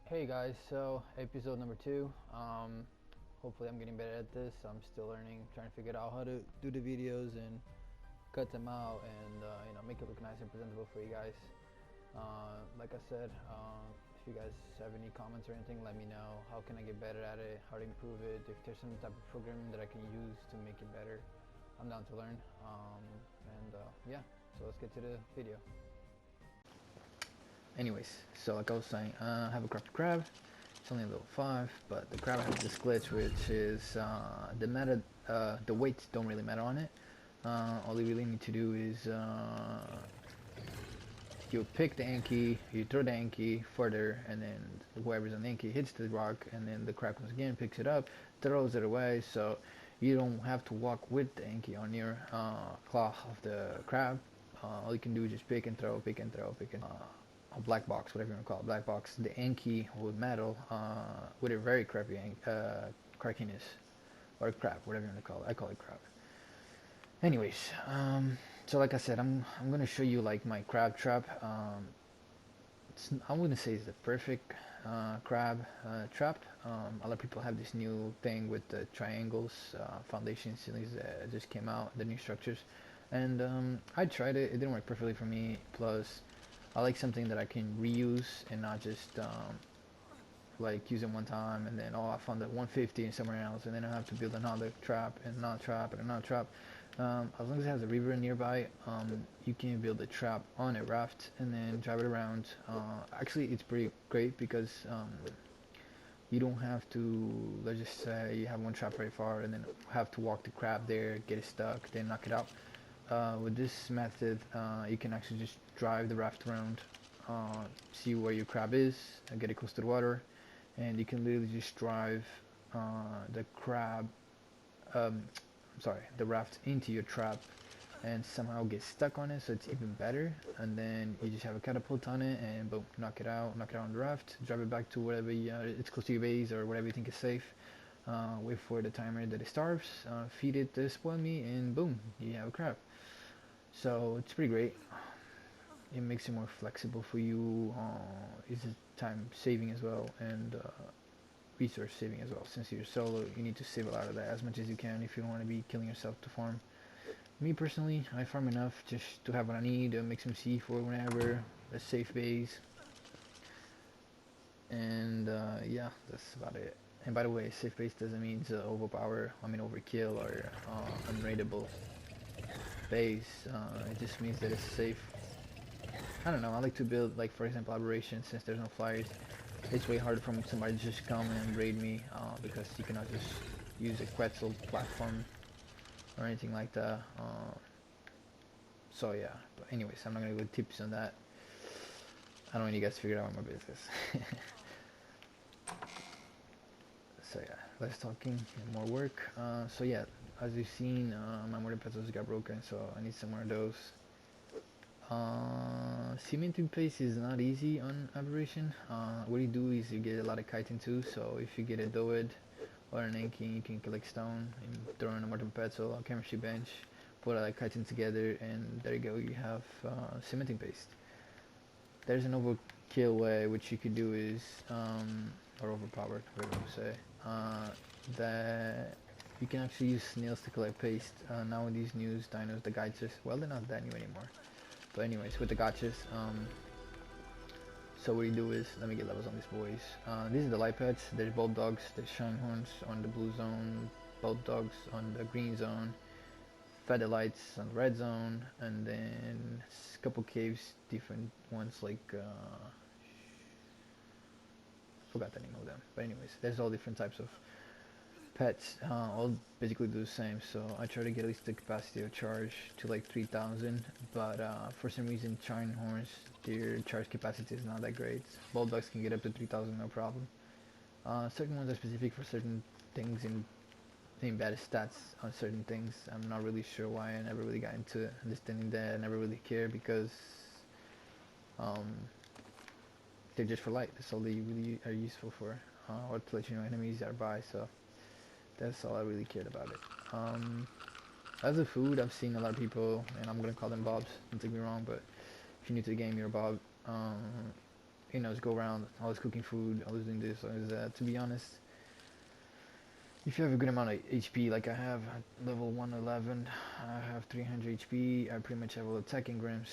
Hey guys, so episode number 2. Hopefully I'm getting better at this. I'm still learning, trying to figure out how to do the videos and cut them out and make it look nice and presentable for you guys. Like I said, if you guys have any comments or anything, let me know. How can I get better at it? How to improve it? If there's some type of programming that I can use to make it better, I'm down to learn. Yeah, so let's get to the video. Anyways, so like I was saying, I have a crafted crab. It's only a level 5, but the crab has this glitch, which is the weights don't really matter on it. All you really need to do is you pick the Anki, you throw the Anki further, and then whoever's on the Anki hits the rock, and then the crab comes again, picks it up, throws it away, so you don't have to walk with the Anki on your claw of the crab. All you can do is just pick and throw, pick and throw, pick and a black box, whatever you want to call it, black box, the Anki with metal, with a very crappy crackiness, or crab, whatever you want to call it. I call it crab. Anyways, so like I said, I'm gonna show you like my crab trap. I wouldn't say it's the perfect crab trap. A lot of people have this new thing with the triangles, foundation ceilings that just came out, the new structures, and I tried it. It didn't work perfectly for me. Plus, I like something that I can reuse and not just like use it one time and then I found that 150 and somewhere else, and then I have to build another trap and another trap and another trap. As long as it has a river nearby, you can build a trap on a raft and then drive it around. Actually, it's pretty great because you don't have to, let's just say you have one trap very far and then have to walk the crab there, get it stuck, then knock it out. With this method, you can actually just drive the raft around, see where your crab is, and get it close to the water, and you can literally just drive the crab, um, sorry, the raft into your trap and somehow get stuck on it, so it's even better. And then you just have a catapult on it and boom, knock it out on the raft, drive it back to wherever it's close to your base or whatever you think is safe. Wait for the timer that it starves, feed it the spoil meat, and boom, you have a crab. So it's pretty great. It makes it more flexible for you. It's time saving as well, and resource saving as well. Since you're solo, you need to save a lot of that as much as you can if you don't want to be killing yourself to farm. Me personally, I farm enough just to have what I need, make some C4 whenever, a safe base, and yeah, that's about it. And by the way, safe base doesn't mean overkill or unraidable base. It just means that it's safe. I don't know, I like to build, like, for example, aberration. Since there's no flyers, it's way harder for somebody to just come and raid me, because you cannot just use a Quetzal platform or anything like that. So yeah, but anyways, I'm not gonna go tips on that. I don't want you guys to figure out my business. So yeah, less talking and more work. So yeah, as you've seen, my mortar pencils got broken, so I need some more of those. Cementing paste is not easy on aberration. What you do is you get a lot of chitin too, so if you get a doed or an anking, you can collect stone and throw in a mortar pencil, a chemistry bench, put a chitin together, and there you go, you have cementing paste. There's an overkill way, which you could do is, or overpowered, whatever you say, that you can actually use snails to collect paste. Now with these new dinos, the gachas, well, they're not that new anymore. But anyways, with the gachas, so what you do is, let me get levels on these boys. These are the light pets. There's bulb dogs, there's shine horns on the blue zone, bulb dogs on the green zone, feather lights on the red zone, and then a couple caves, different ones like, forgot the name of them. But anyways, there's all different types of pets, all basically do the same. So I try to get at least the capacity of charge to like 3000, but for some reason shine horns, their charge capacity is not that great. Bulldogs can get up to 3000 no problem. Certain ones are specific for certain things and better stats on certain things. I'm not really sure why. I never really got into understanding that. I never really care because um, they're just for light. That's all they really are useful for, or to let you know enemies are by. So that's all I really cared about it. As a food, I've seen a lot of people, and I'm gonna call them Bobs, don't take me wrong, but if you're new to the game, you're a Bob. you know, just go around always cooking food, always doing this, always that. To be honest, if you have a good amount of HP, like I have at level 111, I have 300 HP, I pretty much have all the tech engrams.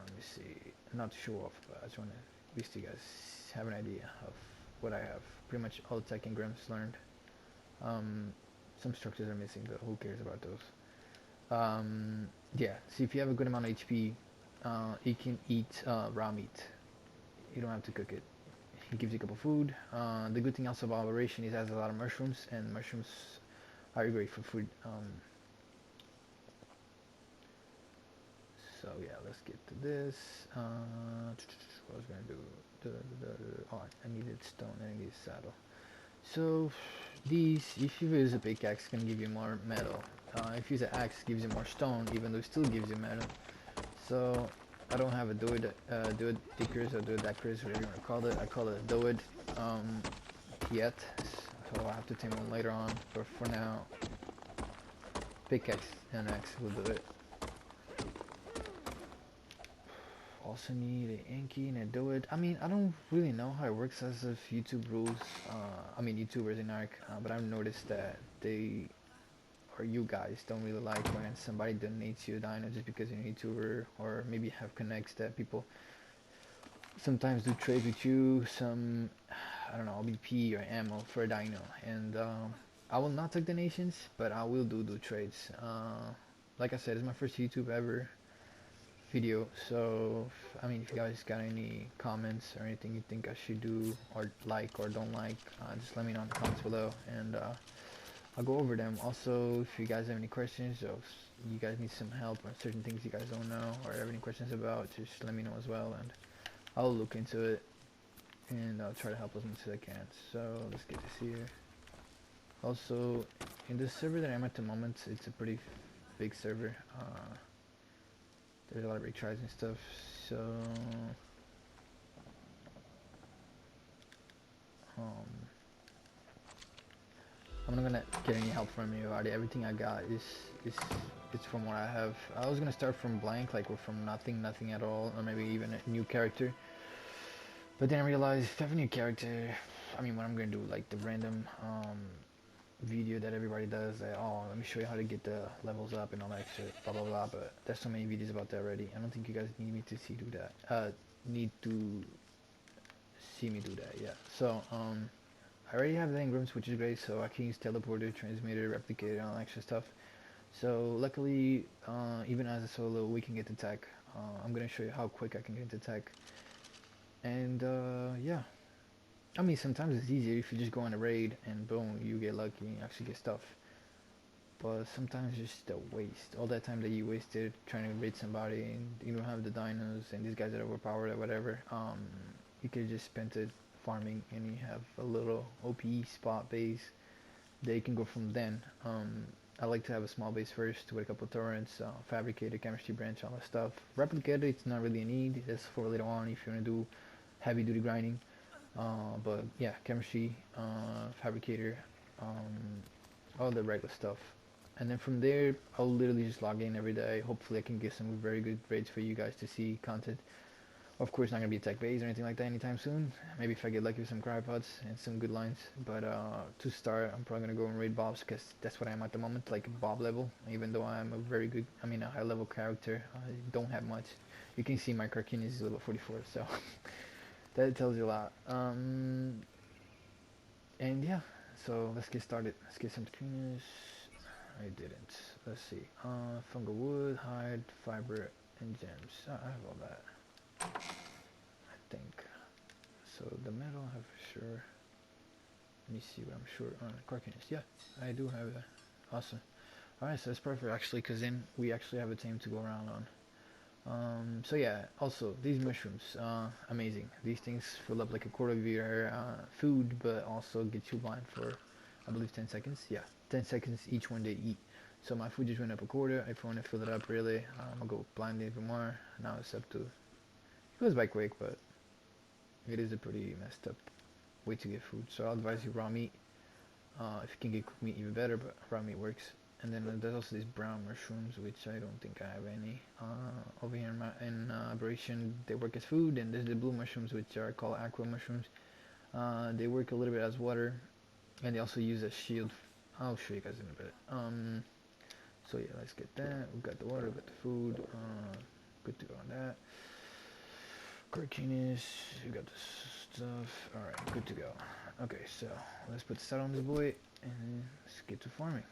Let me see, not to show off, but I just want to at least you guys have an idea of what I have. Pretty much all the tech engrams learned. Um, some structures are missing, but who cares about those? Yeah, so if you have a good amount of HP, you can eat raw meat. You don't have to cook it. It gives you a couple of food. The good thing also about Operation is it has a lot of mushrooms, and mushrooms are great for food. So yeah, let's get to this. What I was gonna do? Oh, I needed stone and I needed saddle. So these, if you use a pickaxe, can give you more metal. If you use an axe, it gives you more stone, even though it still gives you metal. So I don't have a do it dickers or do it dackers, whatever you want to call it. I call it a do it yet. So I'll have to take one later on. But for now, pickaxe and axe will do it. Also need an Inky and a do it. I mean, I don't really know how it works as of YouTube rules. I mean, YouTubers in ARC, but I've noticed that they or you guys don't really like when somebody donates you a dino just because you're a YouTuber, or maybe have connects that people sometimes do trades with you, some, I don't know, BP or ammo for a dino, and I will not take donations, but I will do trades. Like I said, it's my first YouTube ever video, so I mean, if you guys got any comments or anything you think I should do or like or don't like, just let me know in the comments below, and I'll go over them. Also, if you guys have any questions, or if you guys need some help on certain things you guys don't know or have any questions about, just let me know as well, and I'll look into it and I'll try to help as much as I can. So let's get this here. Also, in this server that I'm at the moment, it's a pretty big server. There's a lot of retries and stuff, so I'm not gonna get any help from anybody. Everything I got is it's from what I have. I was gonna start from blank, like, or from nothing at all, or maybe even a new character. But then I realized if I have a new character, I mean, what I'm gonna do, like the random video that everybody does, that, oh, let me show you how to get the levels up and all that shit, blah blah blah. But there's so many videos about that already. I don't think you guys need me to see do that. Need to see me do that. Yeah. So I already have the engrams, which is great, so I can use teleporter, transmitter, replicator, and all that extra stuff. So luckily, even as a solo, we can get to tech. I'm gonna show you how quick I can get to tech. And yeah, I mean, sometimes it's easier if you just go on a raid and boom, you get lucky and you actually get stuff. But sometimes it's just a waste. All that time that you wasted trying to raid somebody and you don't have the dinos and these guys are overpowered or whatever, you could just spend it farming and you have a little OP spot base that you can go from then. I like to have a small base first with a couple torrents, fabricator, chemistry branch, all that stuff. Replicator, it's not really a need. It's for later on if you want to do heavy duty grinding. But yeah, chemistry, fabricator, all the regular stuff. And then from there, I'll literally just log in every day. Hopefully I can get some very good raids for you guys to see content. Of course, not gonna be a tech base or anything like that anytime soon. Maybe if I get lucky with some cryopods and some good lines. But to start, I'm probably gonna go and raid Bobs because that's what I am at the moment, like Bob level. Even though I'm a very good, I mean a high level character, I don't have much. You can see my Karkin is level 44, so that tells you a lot. And yeah, so let's get started. Let's get some cleaners. I didn't. Let's see. Fungal wood, hide, fiber, and gems. I have all that. I think. So the metal I have for sure. Let me see what I'm short on. Carciness. Yeah, I do have that. Awesome. Alright, so that's perfect actually, because then we actually have a team to go around on. So yeah, also these mushrooms, amazing. These things fill up like a quarter of your food, but also get you blind for, I believe, 10 seconds. Yeah, 10 seconds each one they eat. So my food just went up a quarter. If I want to fill it up really, I'll go blind even more. Now it's up to, it goes by quick, but it is a pretty messed up way to get food. So I'll advise you raw meat. If you can get cooked meat, even better, but raw meat works. And then there's also these brown mushrooms, which I don't think I have any. Over here in Aberration, they work as food, and there's the blue mushrooms, which are called aqua mushrooms. They work a little bit as water, and they also use as shield. I'll show you guys in a bit. So yeah, let's get that. We got the water, we got the food. Good to go on that. Cartoonist, we got the stuff. Alright, good to go. Okay, so let's put the start on this boy, and let's get to farming.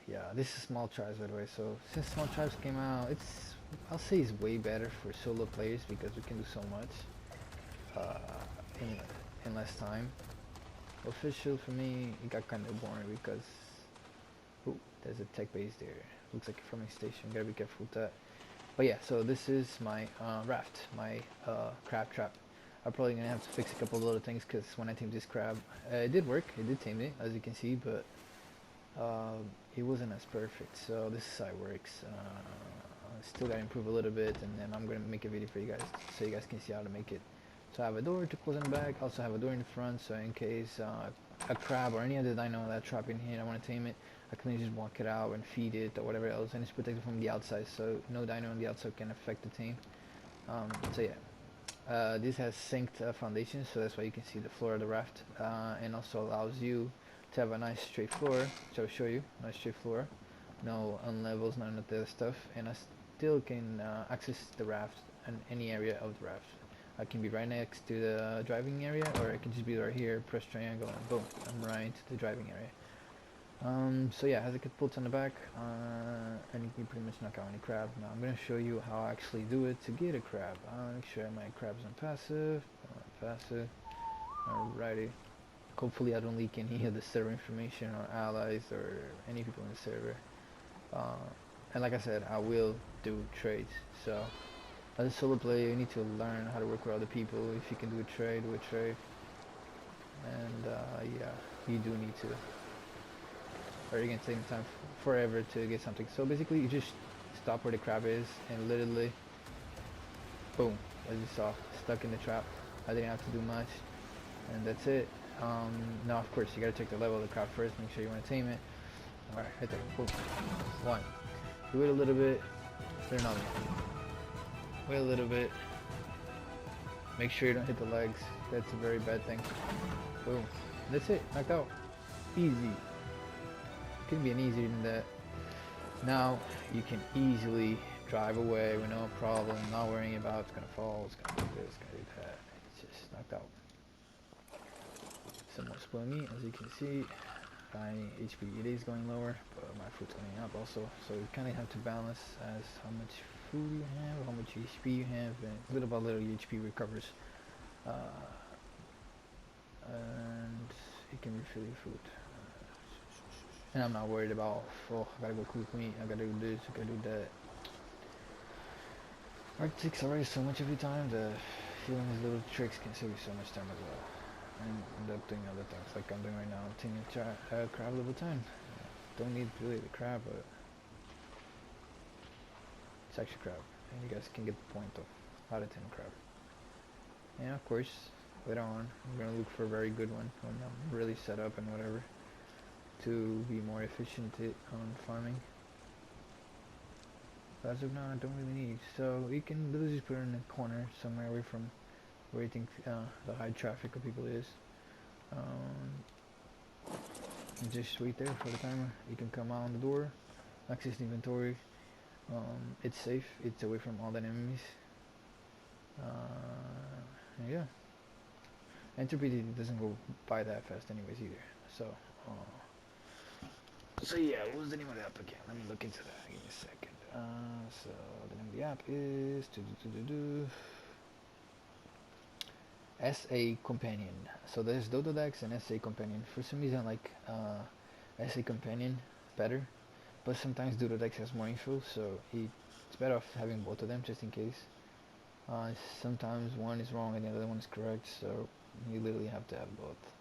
Yeah, this is small tribes, by the way. So since small tribes came out, I'll say it's way better for solo players because we can do so much in less time. Official for me, it got kind of boring because there's a tech base there. Looks like a farming station. Gotta be careful with that. But yeah, so this is my raft, my crab trap. I'm probably gonna have to fix a couple of little things because when I tamed this crab, it did work. It did tame it, as you can see, but it wasn't as perfect. So this is how it works. Still gotta improve a little bit, and then I'm gonna make a video for you guys so you guys can see how to make it. So I have a door to close in the back. Also have a door in the front, so in case a crab or any other dino that trap in here, I want to tame it, I can just walk it out and feed it or whatever else, and it's protected from the outside, so no dino on the outside can affect the tame. So yeah, this has synced foundations, so that's why you can see the floor of the raft, and also allows you to have a nice straight floor, which I'll show you. Nice straight floor, no unlevels, none of that stuff, and I still can access the raft in any area of the raft. I can be right next to the driving area, or I can just be right here, press triangle, and boom, I'm right into the driving area. So yeah, it has a catapult on the back, and you can pretty much knock out any crab. Now I'm going to show you how I actually do it to get a crab. I'll make sure my crab's on passive, alrighty. Hopefully I don't leak any of the server information or allies or any people in the server. And like I said, I will do trades, so as a solo player, you need to learn how to work with other people. If you can do a trade, do a trade. And yeah, you do need to. Or you're gonna take time forever to get something. So basically, you just stop where the crab is and literally, boom, as you saw, stuck in the trap. I didn't have to do much, and that's it. Now, of course, you gotta check the level of the crab first. Make sure you want to tame it. All right, right there. Boom. One. You wait a little bit. Put another one. Wait a little bit. Make sure you don't hit the legs. That's a very bad thing. Boom. That's it. Knocked out. Easy. Couldn't be any easier than that. Now you can easily drive away with no problem. Not worrying about it's gonna fall. It's gonna do this. It's gonna do that. It's just knocked out. Some more spoil meat, as you can see. My HP it is going lower, but my food's going up also. So you kind of have to balance as how much food you have, how much HP you have, and little by little your HP recovers, and you can refill your food. And I'm not worried about, oh, I gotta go cook meat, I gotta do this, I gotta do that. Art takes already so much of your time, the feeling these little tricks can save you so much time as well. And end up doing other things like I'm doing right now. I'm taking crab level 10. Don't need really the crab, but it's actually crab. And you guys can get the point of how to tame a crab. And of course, later on, I'm going to look for a very good one when I'm really set up and whatever to be more efficient on farming. But as of now, I don't really need. So you can literally just put it in a corner somewhere away from where you think the high traffic of people is. Just wait there for the timer. You can come out on the door, access the inventory. It's safe. It's away from all the enemies. Yeah. Entropy doesn't go by that fast anyways either. So yeah, what was the name of the app again? Let me look into that. Give me a second. So the name of the app is SA Companion. So there's Dododex and SA Companion. For some reason, like SA Companion better, but sometimes Dododex has more info, so it's better off having both of them just in case. Sometimes one is wrong and the other one is correct, so you literally have to have both.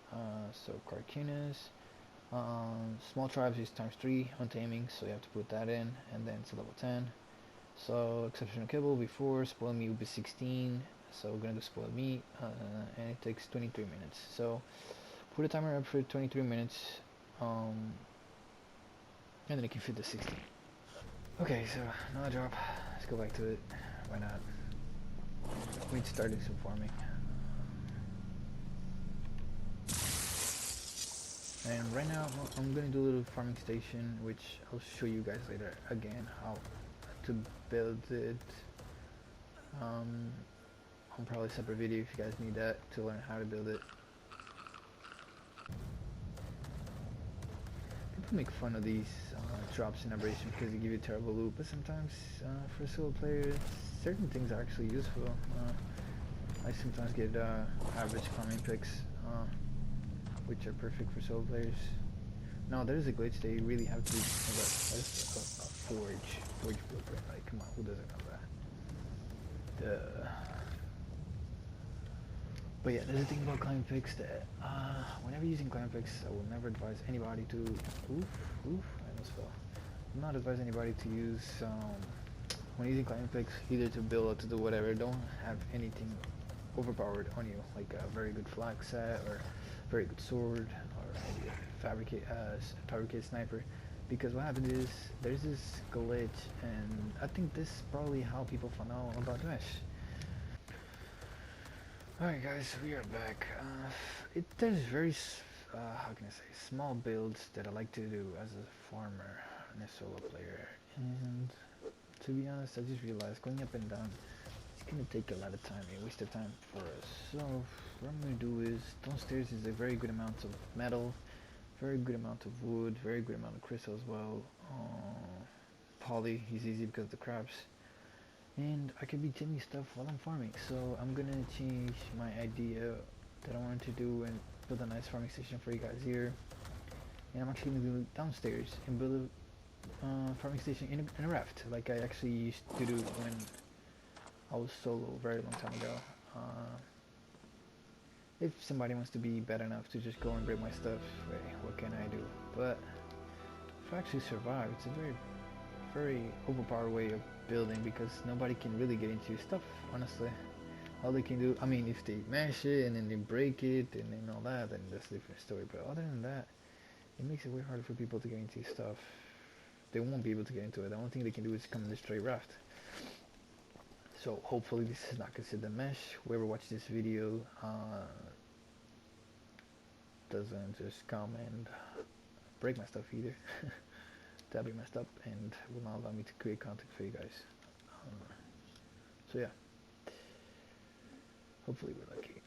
So cartoonist, small tribes is ×3 on taming, so you have to put that in, and then it's a level 10. So exceptional kibble before, spoiled meat would be 16. So we're gonna do spoiled meat, and it takes 23 minutes. So put a timer up for 23 minutes. and then it can fit the 60. Okay, so another drop. Let's go back to it. Why not? We need to start doing some farming. And right now I'm gonna do a little farming station, which I'll show you guys later again how to build it. I'll probably separate video if you guys need that to learn how to build it. People make fun of these drops in aberration because they give you terrible loot, but sometimes for solo players certain things are actually useful. I sometimes get average farming picks, which are perfect for solo players. Now there's a glitch that you really have to. That's a forge blueprint. Like, come on, who doesn't know that? But yeah, there's a thing about climb picks that whenever using climb picks, I will never advise anybody to. Oof! I almost fell. I'm not advise anybody to use when using climb picks, either to build or to do whatever. Don't have anything overpowered on you, like a very good flag set or very good sword or maybe a fabricate sniper, because what happens is there's this glitch, and I think this is probably how people find out about mesh. Alright guys, we are back. There's very how can I say, small builds that I like to do as a farmer and a solo player, and to be honest I just realized going up and down it's gonna take a lot of time, a waste of time for us. So what I'm gonna do is, downstairs is a very good amount of metal, very good amount of wood, very good amount of crystal as well. Poly is easy because of the crabs, and I can be tinning stuff while I'm farming. So I'm gonna change my idea that I wanted to do and build a nice farming station for you guys here, and I'm actually gonna do it downstairs and build a farming station in a raft, like I actually used to do when I was solo a very long time ago. If somebody wants to be bad enough to just go and break my stuff, hey, what can I do? But if I actually survive, it's a very overpowered way of building, because nobody can really get into your stuff, honestly. All they can do, I mean, if they mash it and then they break it and then all that, then that's a different story. But other than that, it makes it way harder for people to get into your stuff. They won't be able to get into it. The only thing they can do is come and destroy raft. So hopefully this is not considered mesh. Whoever watched this video doesn't just come and break my stuff either. That'll be messed up and will not allow me to create content for you guys. So yeah, hopefully we're lucky.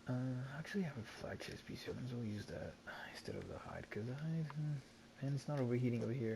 Actually I have a flag chest piece, so we'll use that instead of the hide, because the hide, and it's not overheating over here.